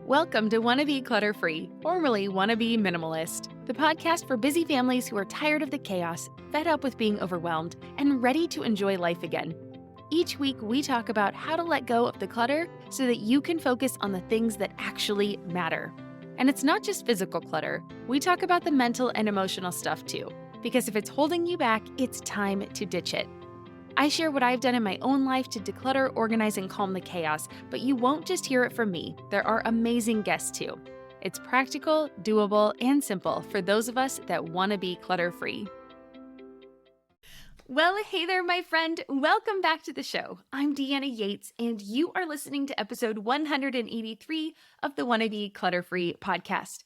Welcome to Wannabe Clutter-free, formerly Wannabe Minimalist, the podcast for busy families who are tired of the chaos, fed up with being overwhelmed, and ready to enjoy life again. Each week, we talk about how to let go of the clutter so that you can focus on the things that actually matter. And it's not just physical clutter. We talk about the mental and emotional stuff too, because if it's holding you back, it's time to ditch it. I share what I've done in my own life to declutter, organize, and calm the chaos, but you won't just hear it from me. There are amazing guests too. It's practical, doable, and simple for those of us that want to be clutter-free. Well, hey there, my friend. Welcome back to the show. I'm Deanna Yates, and you are listening to episode 183 of the Wannabe Clutter-Free podcast.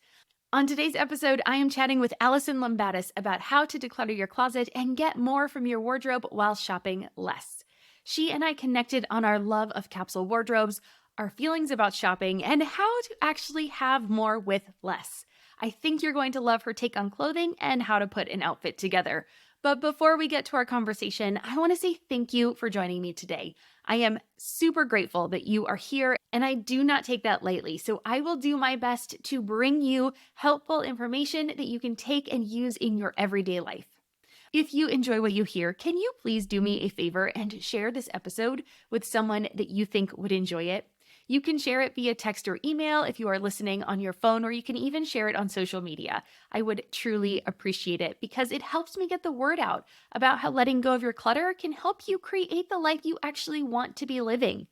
On today's episode, I am chatting with Alison Lumbatis about how to declutter your closet and get more from your wardrobe while shopping less. She and I connected on our love of capsule wardrobes, our feelings about shopping, and how to actually have more with less. I think you're going to love her take on clothing and how to put an outfit together. But before we get to our conversation, I want to say thank you for joining me today. I am super grateful that you are here, and I do not take that lightly. So I will do my best to bring you helpful information that you can take and use in your everyday life. If you enjoy what you hear, can you please do me a favor and share this episode with someone that you think would enjoy it? You can share it via text or email if you are listening on your phone, or you can even share it on social media. I would truly appreciate it because it helps me get the word out about how letting go of your clutter can help you create the life you actually want to be living.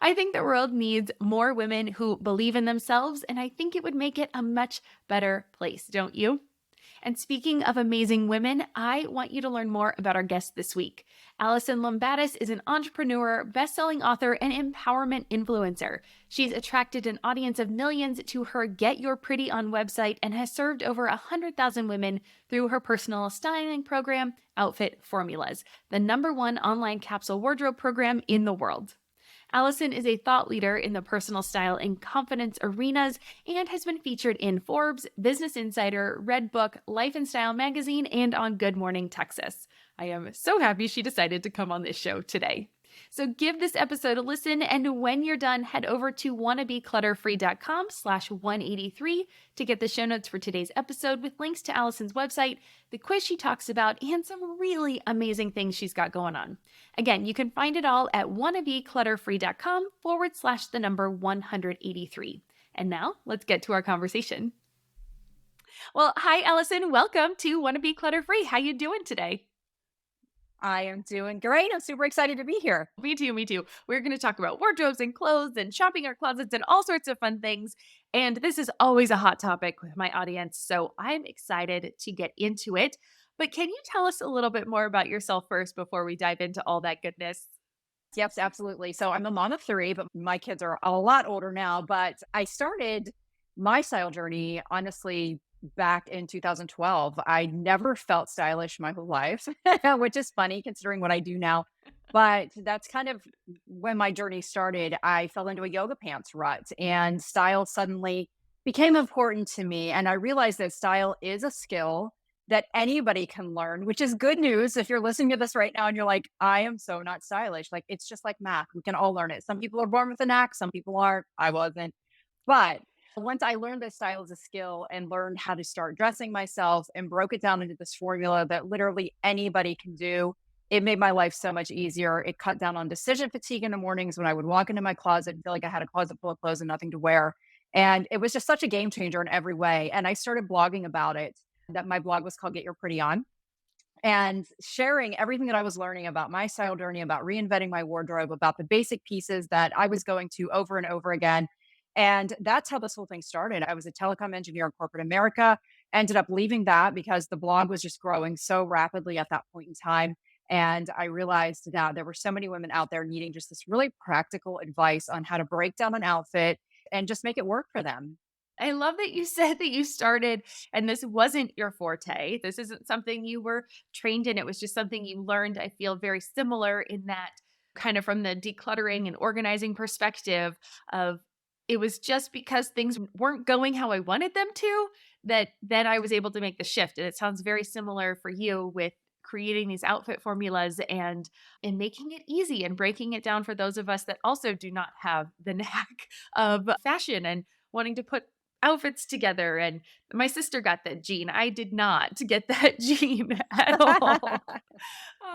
I think the world needs more women who believe in themselves, and I think it would make it a much better place, don't you? And speaking of amazing women, I want you to learn more about our guest this week. Alison Lumbatis is an entrepreneur, best-selling author, and empowerment influencer. She's attracted an audience of millions to her Get Your Pretty On website and has served over 100,000 women through her personal styling program, Outfit Formulas, the #1 online capsule wardrobe program in the world. Alison is a thought leader in the personal style and confidence arenas and has been featured in Forbes, Business Insider, Redbook, Life and Style magazine, and on Good Morning Texas. I am so happy she decided to come on this show today. So give this episode a listen, and when you're done, head over to wannabeclutterfree.com/183 to get the show notes for today's episode with links to Alison's website, the quiz she talks about, and some really amazing things she's got going on. Again, you can find it all at wannabeclutterfree.com/183. And now let's get to our conversation. Well, hi, Alison. Welcome to Wannabe Clutter-Free. How you doing today? I am doing great. I'm super excited to be here. Me too, me too. We're going to talk about wardrobes and clothes and shopping our closets and all sorts of fun things. And this is always a hot topic with my audience, so I'm excited to get into it. But can you tell us a little bit more about yourself first before we dive into all that goodness? Yep, absolutely. So I'm a mom of three, but my kids are a lot older now. But I started my style journey, honestly, back in 2012. I never felt stylish my whole life, which is funny considering what I do now. But that's kind of when my journey started. I fell into a yoga pants rut, and style suddenly became important to me. And I realized that style is a skill that anybody can learn, which is good news if you're listening to this right now and you're like, I am so not stylish. Like, it's just like math. We can all learn it. Some people are born with a knack, some people aren't. I wasn't. But once I learned that style is a skill and learned how to start dressing myself and broke it down into this formula that literally anybody can do, it made my life so much easier. It cut down on decision fatigue in the mornings when I would walk into my closet and feel like I had a closet full of clothes and nothing to wear. And it was just such a game changer in every way. And I started blogging about it. That my blog was called Get Your Pretty On, and sharing everything that I was learning about my style journey, about reinventing my wardrobe, about the basic pieces that I was going to over and over again. And that's how this whole thing started. I was a telecom engineer in corporate America, ended up leaving that because the blog was just growing so rapidly at that point in time. And I realized that there were so many women out there needing just this really practical advice on how to break down an outfit and just make it work for them. I love that you said that you started and this wasn't your forte. This isn't something you were trained in. It was just something you learned. I feel very similar in that kind of from the decluttering and organizing perspective of it was just because things weren't going how I wanted them to that then I was able to make the shift. And it sounds very similar for you with creating these outfit formulas and making it easy and breaking it down for those of us that also do not have the knack of fashion and wanting to put outfits together. And my sister got that gene. I did not get that gene at all.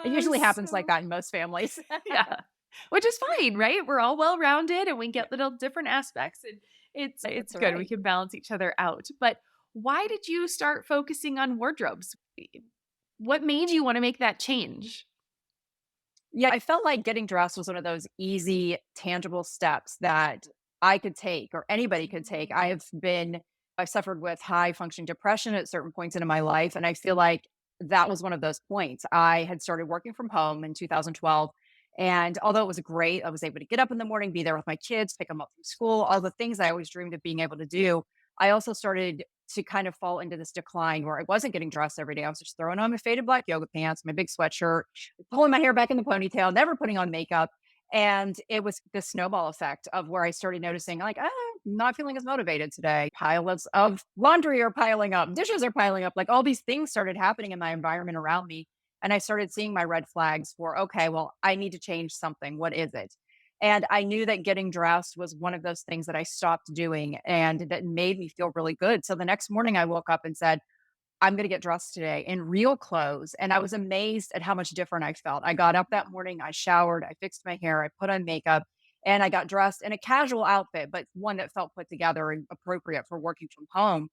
It usually happens like So that in most families. yeah, which is fine, right? We're all well-rounded and we get little different aspects, and it's That's good. We right. can balance each other out. But why did you start focusing on wardrobes? What made you want to make that change? Yeah, I felt like getting dressed was one of those easy, tangible steps that I could take or anybody could take. Mm, I suffered with high functioning depression at certain points in my life. And I feel like that was one of those points. I had started working from home in 2012. And although it was great, I was able to get up in the morning, be there with my kids, pick them up from school, all the things I always dreamed of being able to do. I also started to kind of fall into this decline where I wasn't getting dressed every day. I was just throwing on my faded black yoga pants, my big sweatshirt, pulling my hair back in the ponytail, never putting on makeup. And it was the snowball effect of where I started noticing, like, not feeling as motivated today. Piles of laundry are piling up, dishes are piling up. Like all these things started happening in my environment around me. And I started seeing my red flags for, okay, well, I need to change something. What is it? And I knew that getting dressed was one of those things that I stopped doing and that made me feel really good. So the next morning I woke up and said, I'm going to get dressed today in real clothes. And I was amazed at how much different I felt. I got up that morning, I showered, I fixed my hair, I put on makeup, and I got dressed in a casual outfit, but one that felt put together and appropriate for working from home.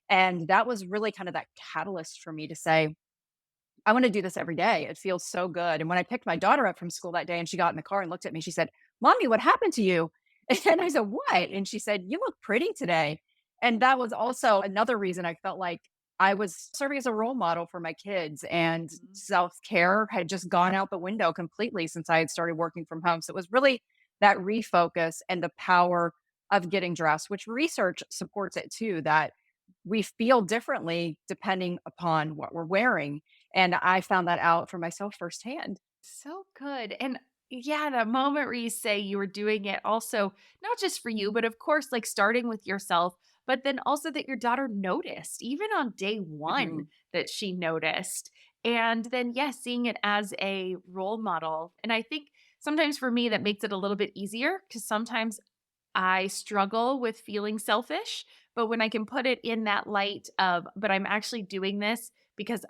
And that was really kind of that catalyst for me to say, I want to do this every day. It feels so good. And when I picked my daughter up from school that day and she got in the car and looked at me, she said, Mommy, what happened to you? And I said, What? And she said, You look pretty today. And that was also another reason I felt like I was serving as a role model for my kids, and mhm. self care had just gone out the window completely since I had started working from home. So it was really that refocus and the power of getting dressed, which research supports it too, that we feel differently depending upon what we're wearing. And I found that out for myself firsthand. So good. And yeah, that moment where you say you were doing it also, not just for you, but of course, like starting with yourself, but then also that your daughter noticed, even on day one, Mhm, that she noticed. And then, yes, seeing it as a role model. And I think sometimes for me, that makes it a little bit easier because sometimes I struggle with feeling selfish, but when I can put it in that light of, but I'm actually doing this because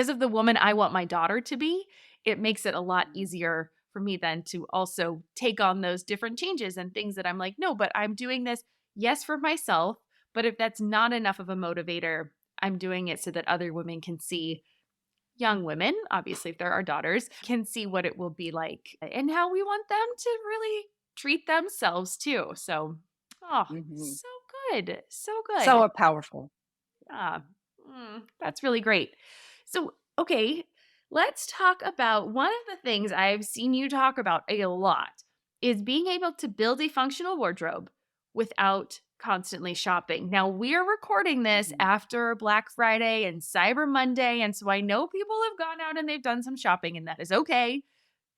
of the woman I want my daughter to be, it makes it a lot mhm, easier for me then to also take on those different changes and things that I'm like, no, but I'm doing this, yes, for myself. But if that's not enough of a motivator, I'm doing it so that other women can see, young women, obviously, if they're our daughters, can see what it will be like and how we want them to really treat themselves too. So, oh, mhm. so good. So good. So powerful. Yeah. That's really great. So, okay, let's talk about one of the things I've seen you talk about a lot is being able to build a functional wardrobe without constantly shopping. Now, we're recording this Mhm, after Black Friday and Cyber Monday. And so I know people have gone out and they've done some shopping, and that is okay.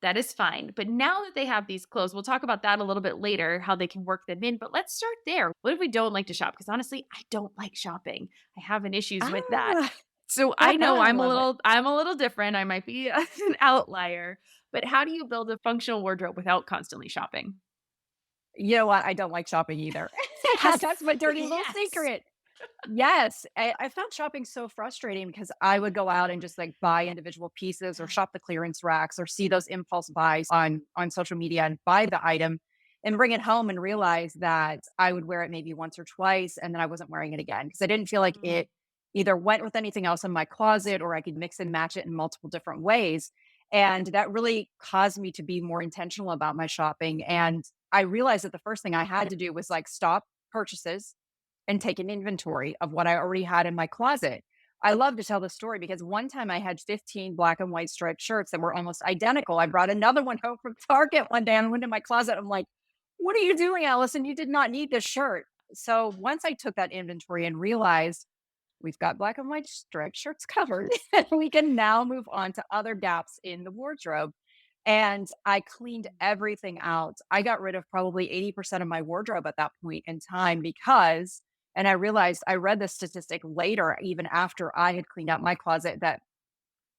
That is fine. But now that they have these clothes, we'll talk about that a little bit later, how they can work them in. But let's start there. What if we don't like to shop? Because honestly, I don't like shopping. I have an issues with that. Ah, So I know I love it. I'm a little different. I might be an outlier. But how do you build a functional wardrobe without constantly shopping? You know what? I don't like shopping either. Yes. That's my dirty little Yes. secret. Yes, I found shopping so frustrating because I would go out and just like buy individual pieces or shop the clearance racks or see those impulse buys on social media and buy the item and bring it home and realize that I would wear it maybe once or twice and then I wasn't wearing it again because I didn't feel like Mm, it either went with anything else in my closet or I could mix and match it in multiple different ways. And that really caused me to be more intentional about my shopping. And I realized that the first thing I had to do was like stop purchases and take an inventory of what I already had in my closet. I love to tell the story because one time I had 15 black and white striped shirts that were almost identical. I brought another one home from Target one day and went in my closet. I'm like, what are you doing, Allison? You did not need this shirt. So once I took that inventory and realized we've got black and white striped shirts covered, we can now move on to other gaps in the wardrobe. And I cleaned everything out. I got rid of probably 80% of my wardrobe at that point in time because, and I realized I read this statistic later, even after I had cleaned out my closet, that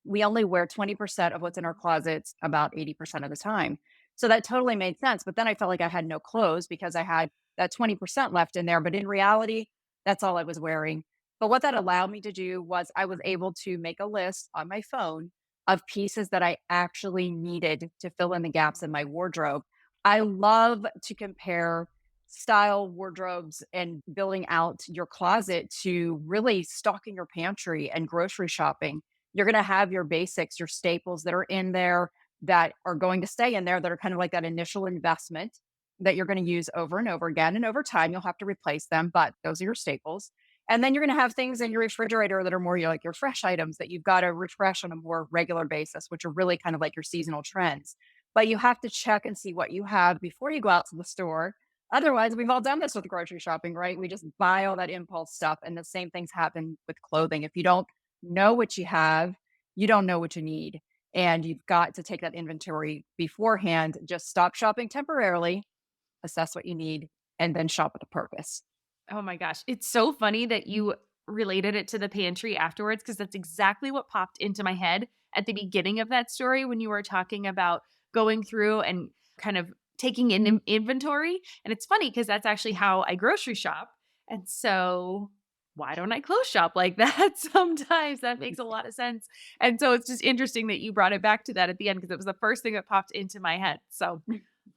we only wear 20% of what's in our closets about 80% of the time. So that totally made sense. But then I felt like I had no clothes because I had that 20% left in there. But in reality, that's all I was wearing. But what that allowed me to do was I was able to make a list on my phone of pieces that I actually needed to fill in the gaps in my wardrobe. I love to compare style wardrobes and building out your closet to really stocking your pantry and grocery shopping. You're going to have your basics, your staples that are in there that are going to stay in there that are kind of like that initial investment that you're going to use over and over again. And over time, you'll have to replace them, but those are your staples. And then you're going to have things in your refrigerator that are more like your fresh items that you've got to refresh on a more regular basis, which are really kind of like your seasonal trends. But you have to check and see what you have before you go out to the store. Otherwise, we've all done this with grocery shopping, right? We just buy all that impulse stuff. And the same things happen with clothing. If you don't know what you have, you don't know what you need. And you've got to take that inventory beforehand. Just stop shopping temporarily, assess what you need, and then shop with a purpose. Oh my gosh. It's so funny that you related it to the pantry afterwards because that's exactly what popped into my head at the beginning of that story when you were talking about going through and kind of taking in inventory. And it's funny because that's actually how I grocery shop. And so why don't I clothes shop like that sometimes? That makes a lot of sense. And so it's just interesting that you brought it back to that at the end because it was the first thing that popped into my head. So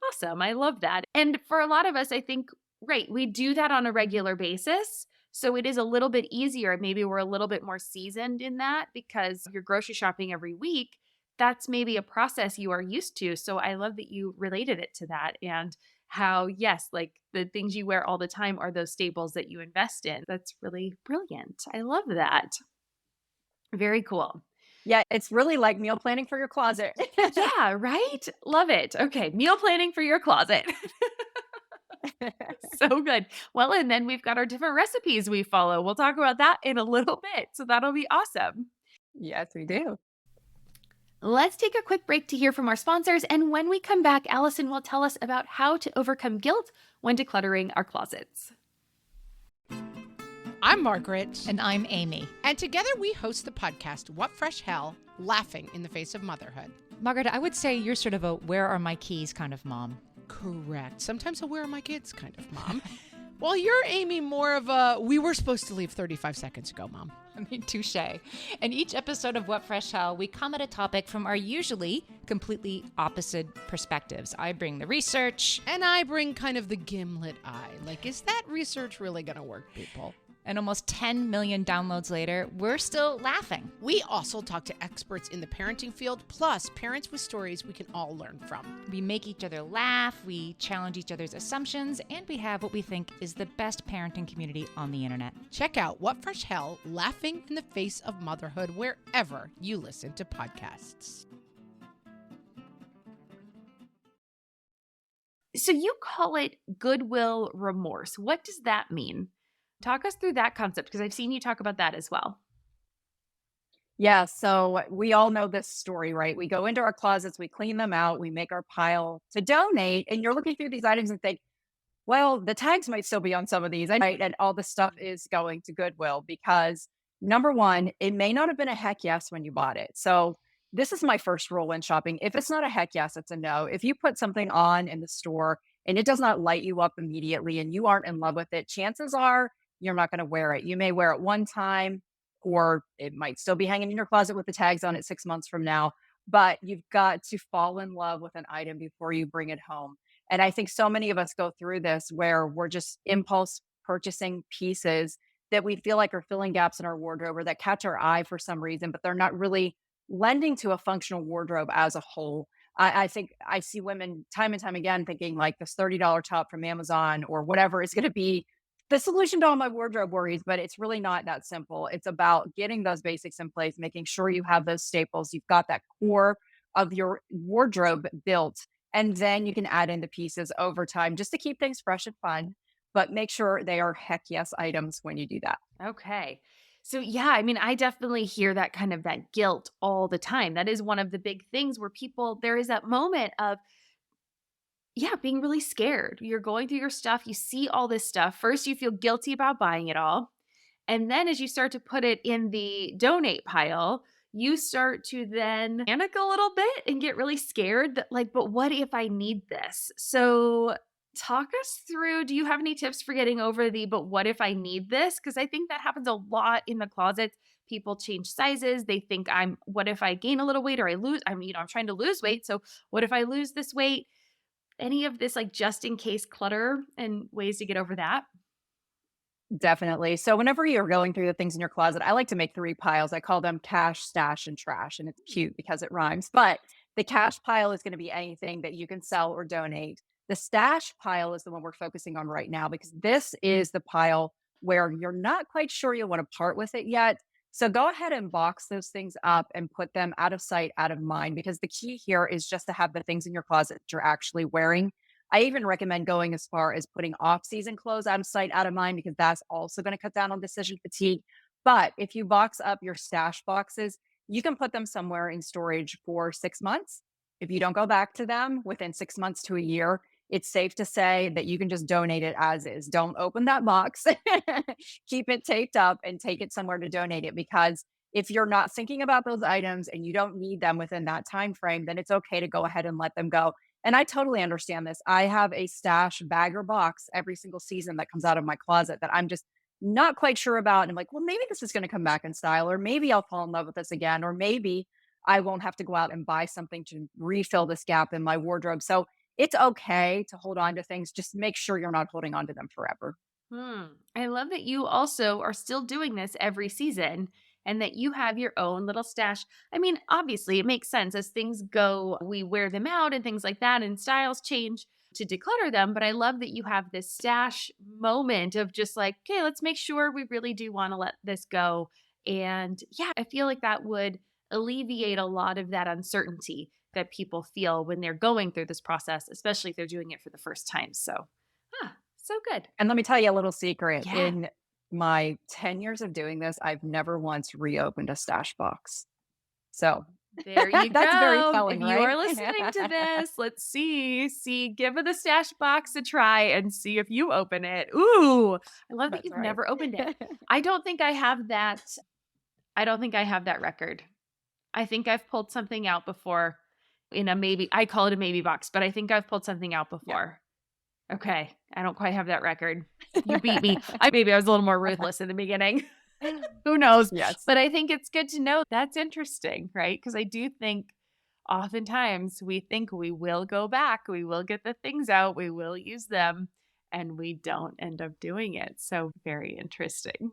awesome. I love that. And for a lot of us, I think, right, we do that on a regular basis. So it is a little bit easier. Maybe we're a little bit more seasoned in that because you're grocery shopping every week. That's maybe a process you are used to. So I love that you related it to that and how, yes, like the things you wear all the time are those staples that you invest in. That's really brilliant. I love that. Very cool. Yeah, it's really like meal planning for your closet. Yeah, right? Love it. Okay, meal planning for your closet. So good. Well, and then we've got our different recipes we follow. We'll talk about that in a little bit. So that'll be awesome. Yes, we do. Let's take a quick break to hear from our sponsors. And when we come back, Allison will tell us about how to overcome guilt when decluttering our closets. I'm Margaret. And I'm Amy. And together we host the podcast, What Fresh Hell? Laughing in the Face of Motherhood. Margaret, I would say you're sort of a where are my keys kind of mom. Correct. Sometimes a where are my kids kind of mom. Well, you're Amy more of a we were supposed to leave 35 seconds ago, mom. I mean, touche. In each episode of What Fresh Hell, we come at a topic from our usually completely opposite perspectives. I bring the research. And I bring kind of the gimlet eye. Like, is that research really going to work, people? And almost 10 million downloads later, we're still laughing. We also talk to experts in the parenting field, plus parents with stories we can all learn from. We make each other laugh, we challenge each other's assumptions, and we have what we think is the best parenting community on the internet. Check out What Fresh Hell? Laughing in the Face of Motherhood wherever you listen to podcasts. So you call it goodwill remorse. What does that mean? Talk us through that concept because I've seen you talk about that as well. Yeah, so we all know this story, right? We go into our closets, we clean them out, we make our pile to donate, and you're looking through these items and think, well, the tags might still be on some of these, right? And all the stuff is going to Goodwill because number one, it may not have been a heck yes when you bought it. So this is my first rule when shopping. If it's not a heck yes, it's a no. If you put something on in the store and it does not light you up immediately and you aren't in love with it, chances are you're not going to wear it. You may wear it one time, or it might still be hanging in your closet with the tags on it 6 months from now. But you've got to fall in love with an item before you bring it home. And I think so many of us go through this where we're just impulse purchasing pieces that we feel like are filling gaps in our wardrobe or that catch our eye for some reason, but they're not really lending to a functional wardrobe as a whole. I think I see women time and time again thinking like this $30 top from Amazon or whatever is going to be the solution to all my wardrobe worries, but it's really not that simple. It's about getting those basics in place, making sure you have those staples. You've got that core of your wardrobe built, and then you can add in the pieces over time just to keep things fresh and fun, but make sure they are heck yes items when you do that. Okay. So yeah, I mean, I definitely hear that kind of that guilt all the time. That is one of the big things where people, there is that moment of, yeah, being really scared. You're going through your stuff, you see all this stuff. First, you feel guilty about buying it all. And then as you start to put it in the donate pile, you start to then panic a little bit and get really scared that like, but what if I need this? So Talk us through, do you have any tips for getting over but what if I need this? Because I think that happens a lot in the closet. People change sizes. They think what if I gain a little weight or I lose? I'm trying to lose weight. So what if I lose this weight? Any of this like just in case clutter and ways to get over that? Definitely. So whenever you're going through the things in your closet, I like to make 3 piles. I call them cash, stash, and trash, and it's cute because it rhymes. But the cash pile is going to be anything that you can sell or donate. The stash pile is the one we're focusing on right now because this is the pile where you're not quite sure you want to part with it yet. So go ahead and box those things up and put them out of sight, out of mind, because the key here is just to have the things in your closet that you're actually wearing. I even recommend going as far as putting off-season clothes out of sight, out of mind, because that's also going to cut down on decision fatigue. But if you box up your stash boxes, you can put them somewhere in storage for 6 months. If you don't go back to them within 6 months to a year, it's safe to say that you can just donate it as is. Don't open that box, keep it taped up, and take it somewhere to donate it. Because if you're not thinking about those items and you don't need them within that time frame, then it's okay to go ahead and let them go. And I totally understand this. I have a stash bag or box every single season that comes out of my closet that I'm just not quite sure about. And I'm like, well, maybe this is going to come back in style, or maybe I'll fall in love with this again, or maybe I won't have to go out and buy something to refill this gap in my wardrobe. So it's okay to hold on to things. Just make sure you're not holding on to them forever. Hmm. I love that you also are still doing this every season and that you have your own little stash. I mean, obviously, it makes sense as things go, we wear them out and things like that, and styles change to declutter them. But I love that you have this stash moment of just like, okay, let's make sure we really do want to let this go. And yeah, I feel like that would alleviate a lot of that uncertainty that people feel when they're going through this process, especially if they're doing it for the first time. So, so good. And let me tell you a little secret. Yeah. In my 10 years of doing this, I've never once reopened a stash box. So There you that's very go. If telling, you right? are listening to this, let's see, give the stash box a try and see if you open it. Ooh, I love that That's you've right. never opened it. I don't think I have that. I don't think I have that record. I think I've pulled something out before in a maybe, I call it a maybe box, but I think I've pulled something out Yeah. before. Okay. I don't quite have that record. You beat me. Maybe I was a little more ruthless in the beginning. Who knows? Yes. But I think it's good to know that's interesting, right? Because I do think oftentimes we think we will go back, we will get the things out, we will use them, and we don't end up doing it. So very interesting.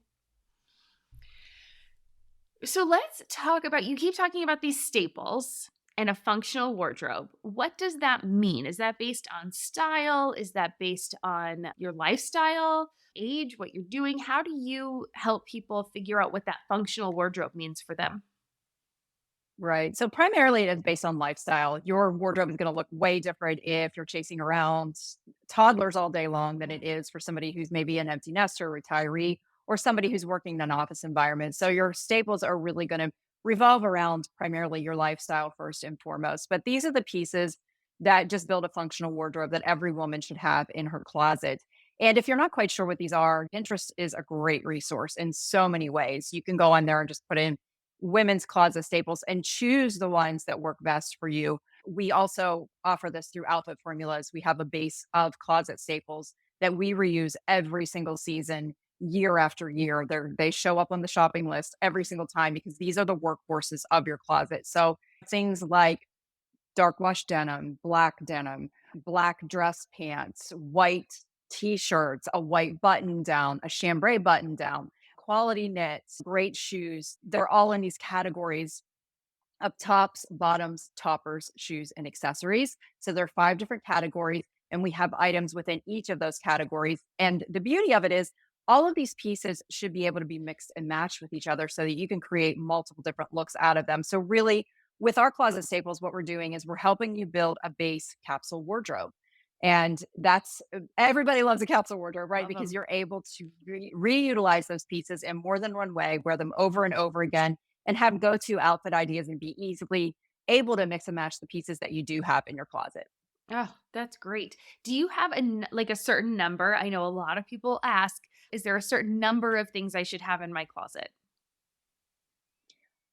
So let's talk about, you keep talking about these staples and a functional wardrobe. What does that mean? Is that based on style? Is that based on your lifestyle, age, what you're doing? How do you help people figure out what that functional wardrobe means for them? Right. So primarily it is based on lifestyle. Your wardrobe is going to look way different if you're chasing around toddlers all day long than it is for somebody who's maybe an empty nester, retiree, or somebody who's working in an office environment. So your staples are really going to revolve around primarily your lifestyle first and foremost. But these are the pieces that just build a functional wardrobe that every woman should have in her closet. And if you're not quite sure what these are, Pinterest is a great resource in so many ways. You can go on there and just put in women's closet staples and choose the ones that work best for you. We also offer this through outfit formulas. We have a base of closet staples that we reuse every single season, year after year. They show up on the shopping list every single time because these are the workhorses of your closet. So things like dark wash denim, black dress pants, white t-shirts, a white button down, a chambray button down, quality knits, great shoes. They're all in these categories of tops, bottoms, toppers, shoes, and accessories. So there are 5 different categories, and we have items within each of those categories. And the beauty of it is all of these pieces should be able to be mixed and matched with each other so that you can create multiple different looks out of them. So really, with our closet staples, what we're doing is we're helping you build a base capsule wardrobe. And that's everybody loves a capsule wardrobe, right? Love Because 'em. you're able to reutilize those pieces in more than one way, wear them over and over again, and have go-to outfit ideas and be easily able to mix and match the pieces that you do have in your closet. Oh, that's great. Do you have like a certain number? I know a lot of people ask, is there a certain number of things I should have in my closet?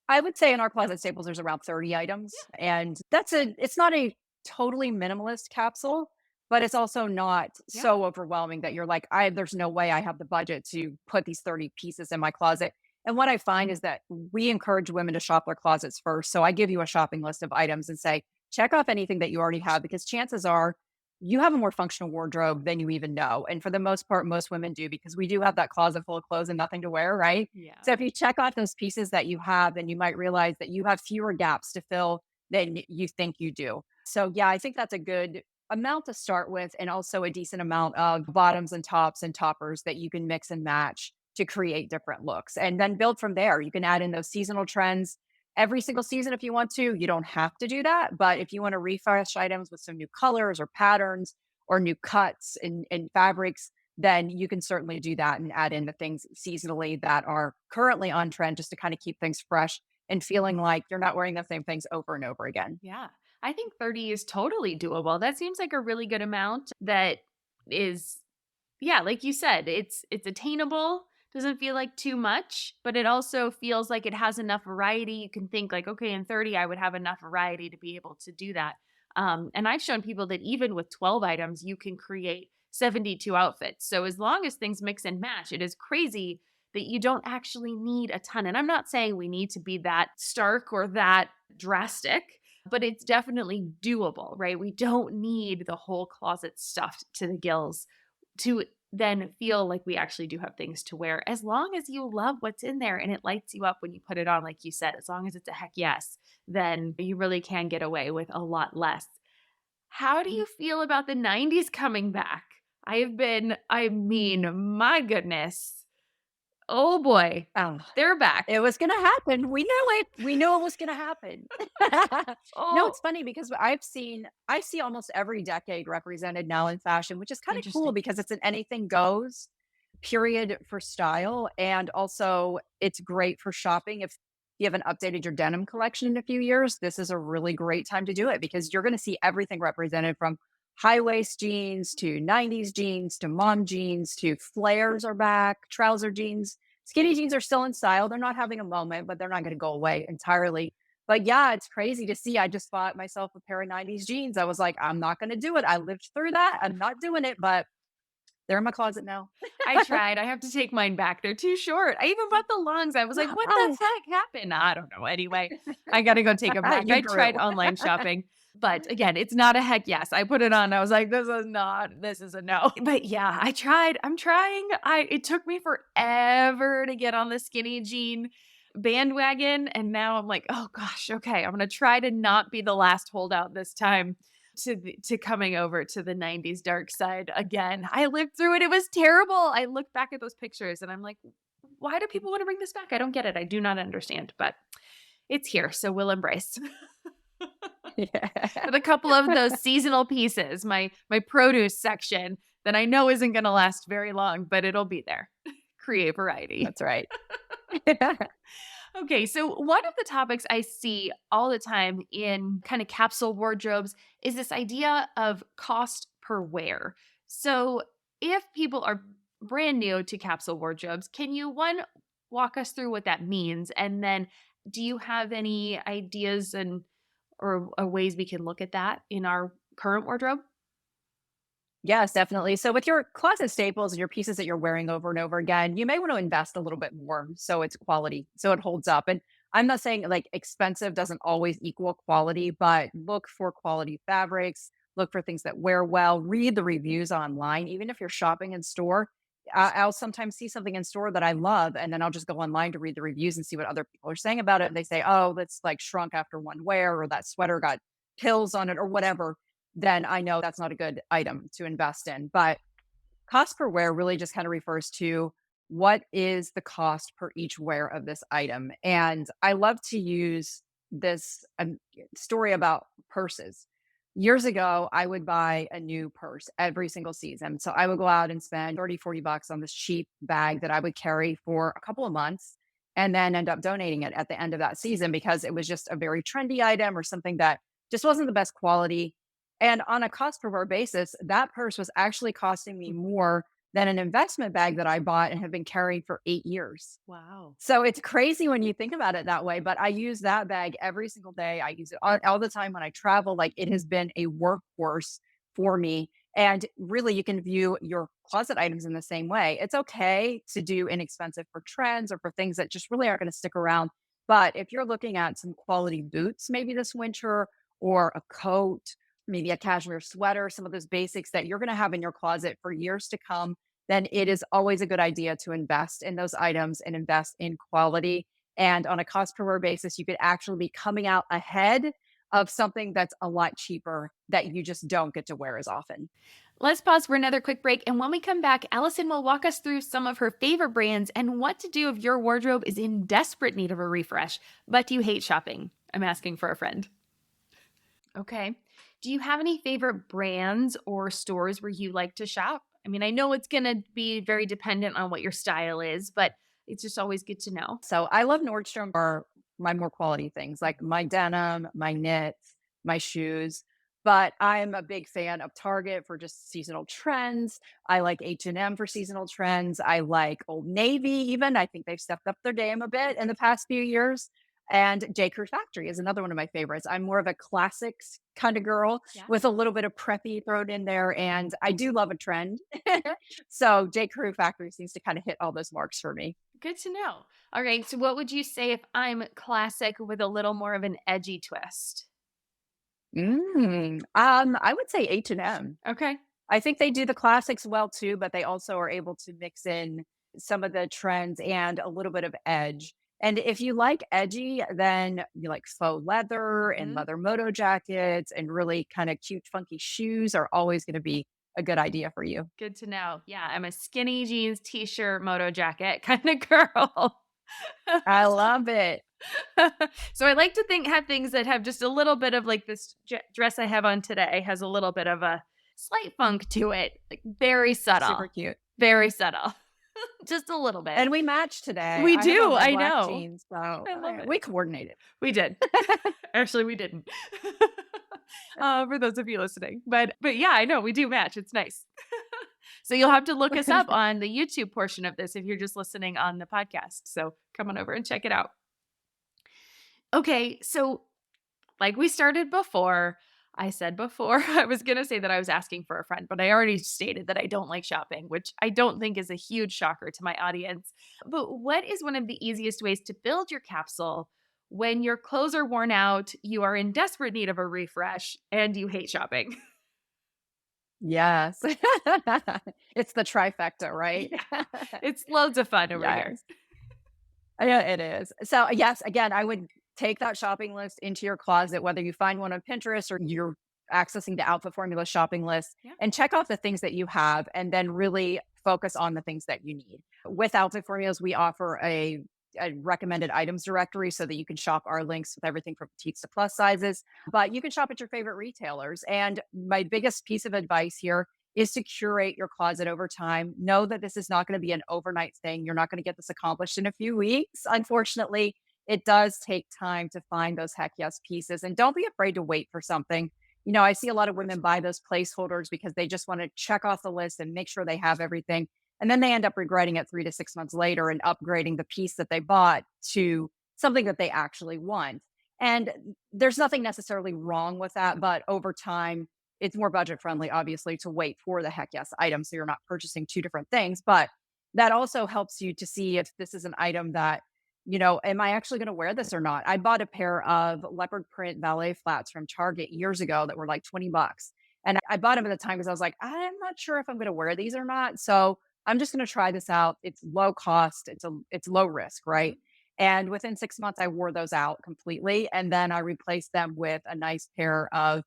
I would say in our closet staples, there's around 30 items, and it's not a totally minimalist capsule, but it's also not Yeah. so overwhelming that you're like, there's no way I have the budget to put these 30 pieces in my closet. And what I find is that we encourage women to shop their closets first. So I give you a shopping list of items and say, check off anything that you already have, because chances are you have a more functional wardrobe than you even know. And for the most part, most women do, because we do have that closet full of clothes and nothing to wear, right? Yeah. So if you check off those pieces that you have, then you might realize that you have fewer gaps to fill than you think you do. So yeah, I think that's a good amount to start with, and also a decent amount of bottoms and tops and toppers that you can mix and match to create different looks, and then build from there. You can add in those seasonal trends every single season if you want to. You don't have to do that, but if you want to refresh items with some new colors or patterns or new cuts and fabrics, then you can certainly do that and add in the things seasonally that are currently on trend, just to kind of keep things fresh and feeling like you're not wearing the same things over and over again. Yeah. I think 30 is totally doable. That seems like a really good amount that is, yeah, like you said, it's attainable. Doesn't feel like too much, but it also feels like it has enough variety. You can think like, okay, in 30, I would have enough variety to be able to do that. And I've shown people that even with 12 items, you can create 72 outfits. So as long as things mix and match, it is crazy that you don't actually need a ton. And I'm not saying we need to be that stark or that drastic, but it's definitely doable, right? We don't need the whole closet stuffed to the gills to then feel like we actually do have things to wear, as long as you love what's in there and it lights you up when you put it on, like you said. As long as it's a heck yes, then you really can get away with a lot less. How do you feel about the 90s coming back? I mean, my goodness. Oh boy, Oh, they're back. it was gonna happen. We knew it. We knew it was gonna happen. No, Oh, it's funny because I see almost every decade represented now in fashion, which is kind of cool interesting. because it's an anything goes period for style. And also it's great for shopping. If you haven't updated your denim collection in a few years, this is a really great time to do it, because you're gonna see everything represented, from high waist jeans to 90s jeans to mom jeans to flares are back, trouser jeans. Skinny jeans are still in style. They're not having a moment, but they're not going to go away entirely. But yeah, it's crazy to see. I just bought myself a pair of 90s jeans. I was like, I'm not going to do it. I lived through that. I'm not doing it, but they're in my closet now. I tried. I have to take mine back. They're too short. I even bought the longs. I was like, what the Oh, heck happened? I don't know. Anyway, I got to go take them back. you I grew. tried online shopping, but again, it's not a heck yes. I put it on. I was like, this is a no. But yeah, I tried. I'm trying. It took me forever to get on the skinny jean bandwagon. And now I'm like, oh gosh, okay. I'm going to try to not be the last holdout this time to coming over to the 90s dark side again. I lived through it. It was terrible. I look back at those pictures and I'm like, why do people want to bring this back? I don't get it. I do not understand, but it's here, so we'll embrace. Yeah. With a couple of those seasonal pieces, my produce section that I know isn't going to last very long, but it'll be there. Create variety. That's right. Okay, so one of the topics I see all the time in kind of capsule wardrobes is this idea of cost per wear. So, if people are brand new to capsule wardrobes, can you walk us through what that means, and then do you have any ideas and or ways we can look at that in our current wardrobe? Yes, definitely. So with your closet staples and your pieces that you're wearing over and over again, you may want to invest a little bit more so it's quality, so it holds up. And I'm not saying like expensive doesn't always equal quality, but look for quality fabrics, look for things that wear well, read the reviews online. Even if you're shopping in store, I'll sometimes see something in store that I love, and then I'll just go online to read the reviews and see what other people are saying about it. And they say, oh, that's like shrunk after one wear, or that sweater got pills on it, or whatever. Then I know that's not a good item to invest in. But cost per wear really just kind of refers to what is the cost per each wear of this item. And I love to use this story about purses. Years ago, I would buy a new purse every single season. So I would go out and spend 30, 40 bucks on this cheap bag that I would carry for a couple of months and then end up donating it at the end of that season, because it was just a very trendy item or something that just wasn't the best quality. And on a cost per wear basis, that purse was actually costing me more than an investment bag that I bought and have been carrying for 8 years. Wow. So it's crazy when you think about it that way. But I use that bag every single day. I use it all the time when I travel. Like, it has been a workhorse for me. And really, you can view your closet items in the same way. It's okay to do inexpensive for trends or for things that just really aren't going to stick around. But if you're looking at some quality boots, maybe this winter, or a coat, maybe a cashmere sweater, some of those basics that you're going to have in your closet for years to come, then it is always a good idea to invest in those items and invest in quality. And on a cost per wear basis, you could actually be coming out ahead of something that's a lot cheaper that you just don't get to wear as often. Let's pause for another quick break. And when we come back, Allison will walk us through some of her favorite brands and what to do if your wardrobe is in desperate need of a refresh, but you hate shopping. I'm asking for a friend. Okay. Do you have any favorite brands or stores where you like to shop? I mean, I know it's going to be very dependent on what your style is, but it's just always good to know. So I love Nordstrom for my more quality things like my denim, my knits, my shoes. But I'm a big fan of Target for just seasonal trends. I like H&M for seasonal trends. I like Old Navy even. I think they've stepped up their game a bit in the past few years. And J. Crew Factory is another one of my favorites. I'm more of a classics kind of girl Yeah. with a little bit of preppy thrown in there. And I do love a trend. So J. Crew Factory seems to kind of hit all those marks for me. Good to know. All right. So, what would you say if I'm classic with a little more of an edgy twist? I would say H&M. Okay. I think they do the classics well too, but they also are able to mix in some of the trends and a little bit of edge. And if you like edgy, then you like faux leather and Mhm. leather moto jackets and really kind of cute, funky shoes are always going to be a good idea for you. Good to know. Yeah, I'm a skinny jeans, t-shirt, moto jacket kind of girl. I love it. So I like to have things that have just a little bit of like this dress I have on today has a little bit of a slight funk to it, like very subtle, Super cute. very subtle, just a little bit. And we match today. We I have do, on my I black know. jeans, so I love it. we coordinated. We did. Actually, we didn't. For those of you listening, but yeah, I know we do match. It's nice. So you'll have to look us up on the YouTube portion of this if you're just listening on the podcast. So come on over and check it out. Okay, so like we started before, I said before, I was going to say that I was asking for a friend, but I already stated that I don't like shopping, which I don't think is a huge shocker to my audience. But what is one of the easiest ways to build your capsule when your clothes are worn out, you are in desperate need of a refresh, and you hate shopping? Yes. It's the trifecta, right? It's loads of fun over here. Yes. Yeah, it is. So, yes, again, I would take that shopping list into your closet, whether you find one on Pinterest or you're accessing the Outfit Formula shopping list, Yeah. and check off the things that you have and then really focus on the things that you need. With Outfit Formulas, we offer a recommended items directory so that you can shop our links with everything from petites to plus sizes, but you can shop at your favorite retailers. And my biggest piece of advice here is to curate your closet over time. Know that this is not going to be an overnight thing. You're not going to get this accomplished in a few weeks. Unfortunately, it does take time to find those heck yes pieces. And don't be afraid to wait for something. You know, I see a lot of women buy those placeholders because they just want to check off the list and make sure they have everything. And then they end up regretting it 3 to 6 months later and upgrading the piece that they bought to something that they actually want. And there's nothing necessarily wrong with that, but over time, it's more budget friendly, obviously, to wait for the heck yes item. So you're not purchasing two different things. But that also helps you to see if this is an item that, you know, am I actually going to wear this or not? I bought a pair of leopard print ballet flats from Target years ago that were like $20. And I bought them at the time because I was like, I'm not sure if I'm going to wear these or not. So I'm just going to try this out. It's low cost. It's low risk, right? And within 6 months, I wore those out completely. And then I replaced them with a nice pair of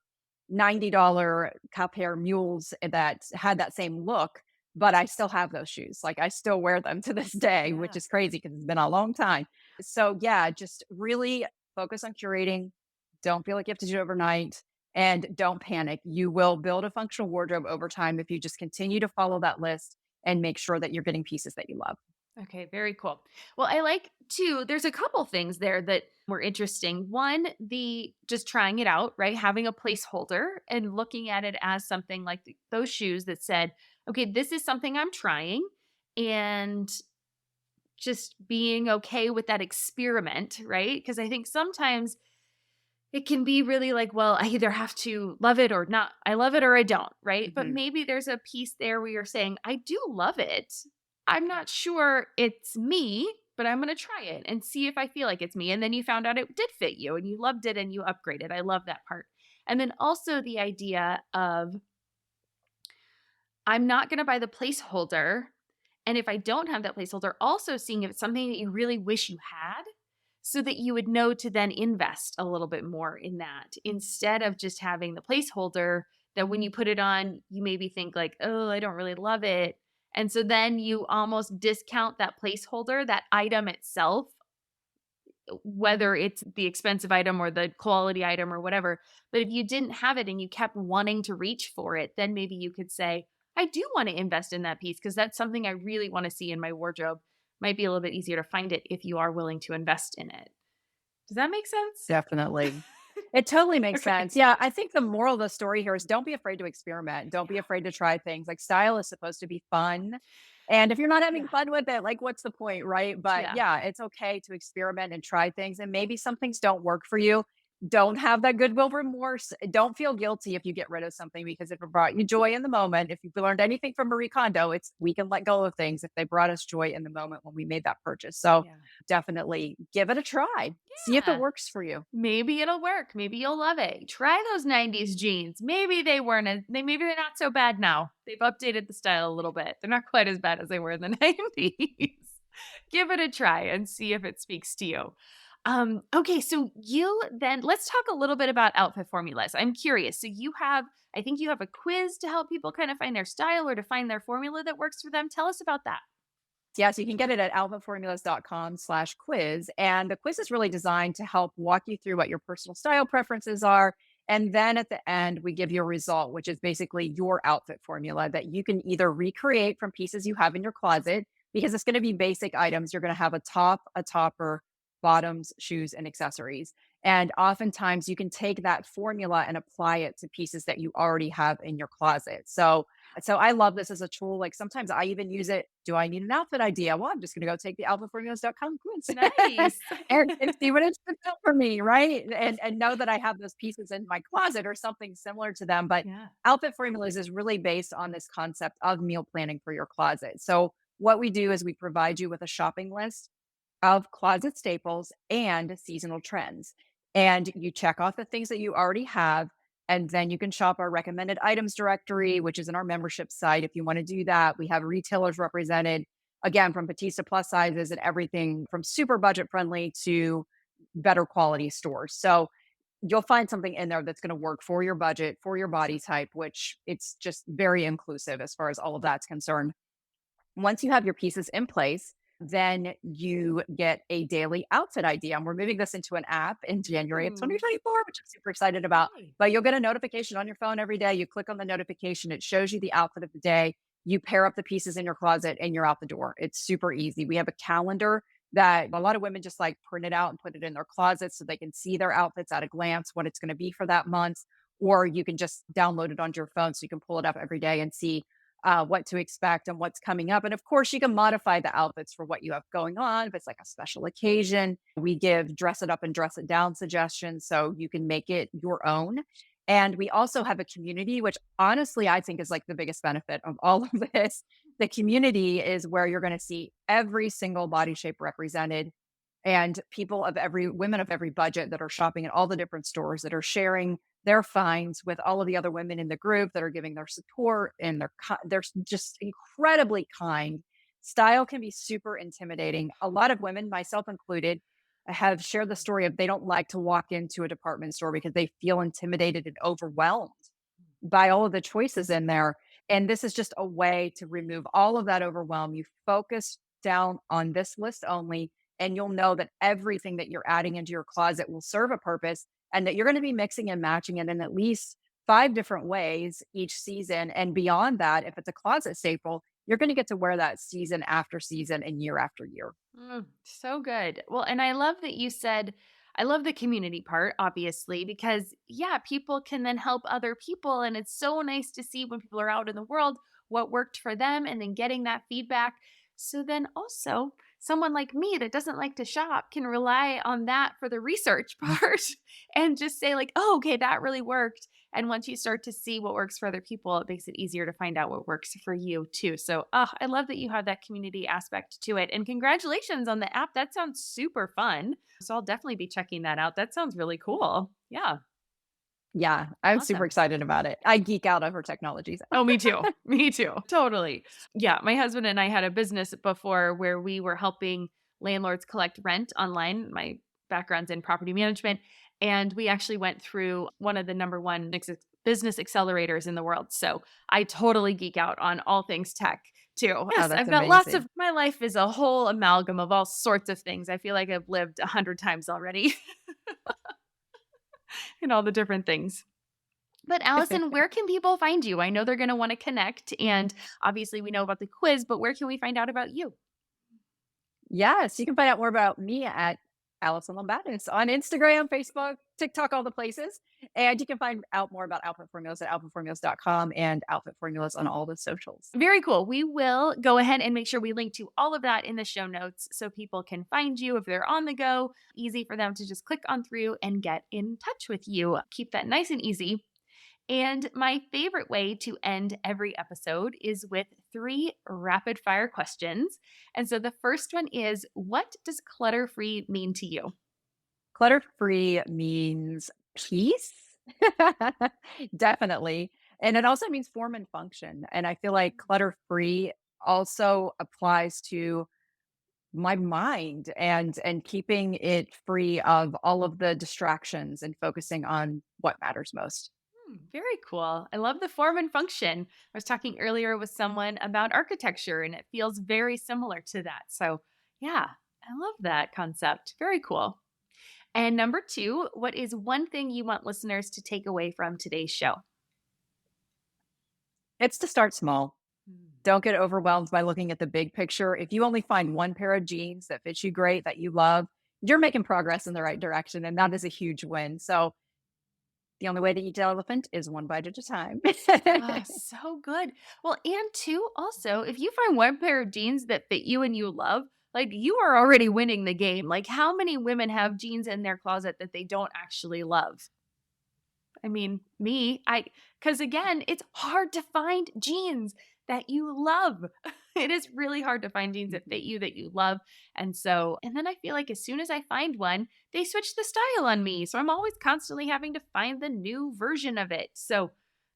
$90 Cap mules that had that same look, but I still have those shoes. Like I still wear them to this day, which Yeah. is crazy because it's been a long time. So yeah, just really focus on curating. Don't feel like you have to do it overnight and don't panic. You will build a functional wardrobe over time if you just continue to follow that list and make sure that you're getting pieces that you love. Okay, very cool. Well, I like too, there's a couple things there that were interesting. One, the just trying it out, right? Having a placeholder and looking at it as something like those shoes that said, okay, this is something I'm trying, and just being okay with that experiment, right? Because I think sometimes it can be really like, well, I either have to love it or not. I love it or I don't, right? But Mhm. maybe there's a piece there where you're saying, I do love it. I'm not sure it's me, but I'm going to try it and see if I feel like it's me. And then you found out it did fit you and you loved it and you upgraded. I love that part. And then also the idea of, I'm not going to buy the placeholder. And if I don't have that placeholder, also seeing if it's something that you really wish you had so that you would know to then invest a little bit more in that instead of just having the placeholder that when you put it on, you maybe think like, oh, I don't really love it. And so then you almost discount that placeholder, that item itself, whether it's the expensive item or the quality item or whatever. But if you didn't have it and you kept wanting to reach for it, then maybe you could say, I do want to invest in that piece because that's something I really want to see in my wardrobe. Might be a little bit easier to find it if you are willing to invest in it. Does that make sense? Definitely. It totally makes Okay. sense. Yeah, I think the moral of the story here is don't be afraid to experiment. Don't be Yeah. afraid to try things. Like style is supposed to be fun. And if you're not having Yeah. fun with it, like what's the point, right? But Yeah. yeah, it's okay to experiment and try things. And maybe some things don't work for you. Don't have that goodwill remorse. Don't feel guilty if you get rid of something because if it brought you joy in the moment, if you've learned anything from Marie Kondo, it's we can let go of things if they brought us joy in the moment when we made that purchase. So Yeah. definitely give it a try. See if it Yeah. works for you. Maybe it'll work. Maybe you'll love it. Try those 90s jeans. Maybe they weren't maybe they're not so bad now. They've updated the style a little bit. They're not quite as bad as they were in the 90s. Give it a try and see if it speaks to you. Okay, so you then let's talk a little bit about outfit formulas. I'm curious. So I think you have a quiz to help people kind of find their style or to find their formula that works for them. Tell us about that. Yes, you can get it at outfitformulas.com/quiz. And the quiz is really designed to help walk you through what your personal style preferences are. And then at the end, we give you a result, which is basically your outfit formula that you can either recreate from pieces you have in your closet, because it's going to be basic items. You're going to have a top, a topper, bottoms, shoes, and accessories. And oftentimes you can take that formula and apply it to pieces that you already have in your closet. So I love this as a tool. Like sometimes I even use it. Do I need an outfit idea? Well, I'm just going to go take the outfitformulas.com quiz Nice. and see what it's been out for me, right? And know that I have those pieces in my closet or something similar to them. But Yeah. outfit formulas is really based on this concept of meal planning for your closet. So what we do is we provide you with a shopping list of closet staples and seasonal trends. And you check off the things that you already have. And then you can shop our recommended items directory, which is in our membership site. If you want to do that, we have retailers represented again from petite to plus sizes and everything from super budget friendly to better quality stores. So you'll find something in there that's going to work for your budget, for your body type, which it's just very inclusive as far as all of that's concerned. Once you have your pieces in place, then you get a daily outfit idea. And we're moving this into an app in January of Ooh, 2024, which I'm super excited about. yay. But you'll get a notification on your phone every day. You click on the notification, it shows you the outfit of the day. You pair up the pieces in your closet and you're out the door. It's super easy. We have a calendar that a lot of women just like print it out and put it in their closet so they can see their outfits at a glance, what it's going to be for that month. Or you can just download it onto your phone so you can pull it up every day and see what to expect and what's coming up. And of course, you can modify the outfits for what you have going on. If it's like a special occasion, we give dress it up and dress it down suggestions so you can make it your own. And we also have a community, which honestly, I think is like the biggest benefit of all of this. The community is where you're going to see every single body shape represented and people of every women of every budget that are shopping at all the different stores that are sharing their finds with all of the other women in the group that are giving their support and they're just incredibly kind. Style can be super intimidating. A lot of women, myself included, have shared the story of they don't like to walk into a department store because they feel intimidated and overwhelmed by all of the choices in there. And this is just a way to remove all of that overwhelm. You focus down on this list only, and you'll know that everything that you're adding into your closet will serve a purpose and that you're going to be mixing and matching it in at least 5 different ways each season. And beyond that, if it's a closet staple, you're going to get to wear that season after season and year after year. So good. Well, and I love that you said, I love the community part, obviously, because yeah, people can then help other people. And it's so nice to see when people are out in the world what worked for them and then getting that feedback. So then also someone like me that doesn't like to shop can rely on that for the research part and just say like, oh, okay, that really worked. And once you start to see what works for other people, it makes it easier to find out what works for you too. So I love that you have that community aspect to it. And congratulations on the app. That sounds super fun. So I'll definitely be checking that out. That sounds really cool. Yeah. Yeah, I'm super Awesome. excited about it. I geek out over technologies. Oh, me too. Me too. Totally. Yeah. My husband and I had a business before where we were helping landlords collect rent online. My background's in property management. And we actually went through one of the number one business accelerators in the world. So I totally geek out on all things tech too. Yes, that's I've got lots of, amazing. my life is a whole amalgam of all sorts of things. I feel like I've lived 100 times already in all the different things. But Alison, where can people find you? I know they're going to want to connect. And obviously, we know about the quiz, but where can we find out about you? Yes, you can find out more about me at Alison Lumbatis on Instagram, Facebook, TikTok, all the places. And you can find out more about Outfit Formulas at outfitformulas.com and Outfit Formulas on all the socials. Very cool. We will go ahead and make sure we link to all of that in the show notes so people can find you if they're on the go. Easy for them to just click on through and get in touch with you. Keep that nice and easy. And my favorite way to end every episode is with 3 rapid fire questions. And so the first one is, what does clutter-free mean to you? Clutter-free means peace. Definitely. And it also means form and function. And I feel like clutter-free also applies to my mind and keeping it free of all of the distractions and focusing on what matters most. Very cool. I love the form and function. I was talking earlier with someone about architecture, and it feels very similar to that. So, yeah, I love that concept. Very cool. And number 2, what is one thing you want listeners to take away from today's show? It's to start small. Don't get overwhelmed by looking at the big picture. If you only find one pair of jeans that fits you great, that you love, you're making progress in the right direction. And that is a huge win. So the only way to eat the elephant is one bite at a time. So good. Well, and 2, also, if you find one pair of jeans that fit you and you love, like you are already winning the game. Like how many women have jeans in their closet that they don't actually love? I mean, because again, it's hard to find jeans that you love. It is really hard to find jeans that fit you, that you love. And then I feel like as soon as I find one, they switch the style on me. So I'm always constantly having to find the new version of it. So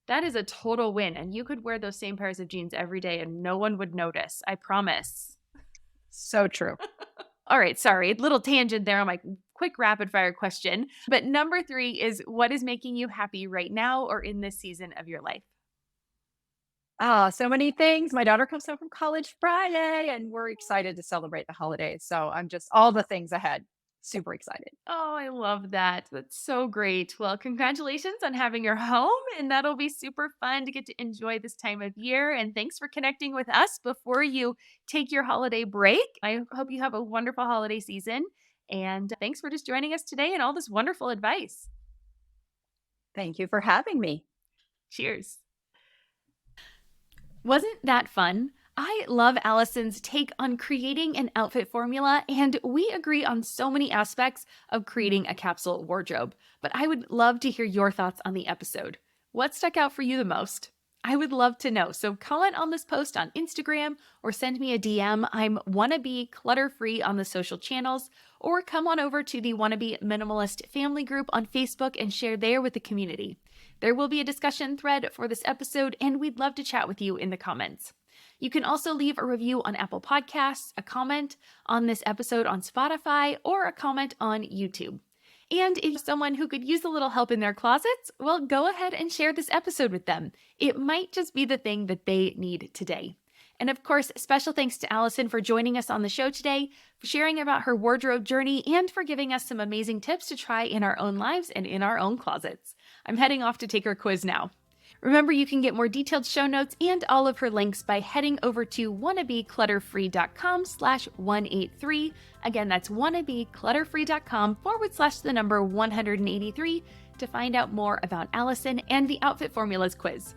that is a total win. And you could wear those same pairs of jeans every day and no one would notice. I promise. So true. All right, sorry, little tangent there on my quick rapid fire question. But number 3 is, what is making you happy right now or in this season of your life? So many things. My daughter comes home from college Friday and we're excited to celebrate the holidays. So I'm just all the things ahead. Super excited. Oh, I love that. That's so great. Well, congratulations on having your home, and that'll be super fun to get to enjoy this time of year. And thanks for connecting with us before you take your holiday break. I hope you have a wonderful holiday season. And thanks for just joining us today and all this wonderful advice. Thank you for having me. Cheers. Wasn't that fun? I love Alison's take on creating an outfit formula, and we agree on so many aspects of creating a capsule wardrobe. But I would love to hear your thoughts on the episode. What stuck out for you the most? I would love to know. So comment on this post on Instagram or send me a DM. I'm Wannabe Clutter-free on the social channels, or come on over to the Wannabe Minimalist family group on Facebook and share there with the community. There will be a discussion thread for this episode, and we'd love to chat with you in the comments. You can also leave a review on Apple Podcasts, a comment on this episode on Spotify, or a comment on YouTube. And if someone who could use a little help in their closets, well, go ahead and share this episode with them. It might just be the thing that they need today. And of course, special thanks to Alison for joining us on the show today, for sharing about her wardrobe journey, and for giving us some amazing tips to try in our own lives and in our own closets. I'm heading off to take her quiz now. Remember, you can get more detailed show notes and all of her links by heading over to wannabeclutterfree.com/183. Again, that's wannabeclutterfree.com/183 to find out more about Alison and the Outfit Formulas quiz.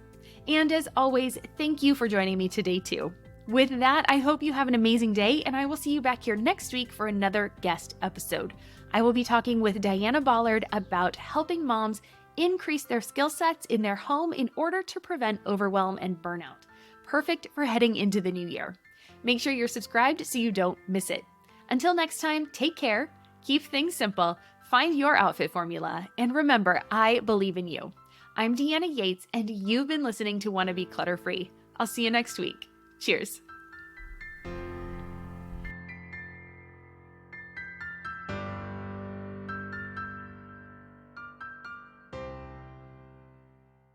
And as always, thank you for joining me today too. With that, I hope you have an amazing day, and I will see you back here next week for another guest episode. I will be talking with Diana Ballard about helping moms increase their skill sets in their home in order to prevent overwhelm and burnout. Perfect for heading into the new year. Make sure you're subscribed so you don't miss it. Until next time, take care, keep things simple, find your outfit formula, and remember, I believe in you. I'm Deanna Yates, and you've been listening to Wannabe Clutter-free. I'll see you next week. Cheers.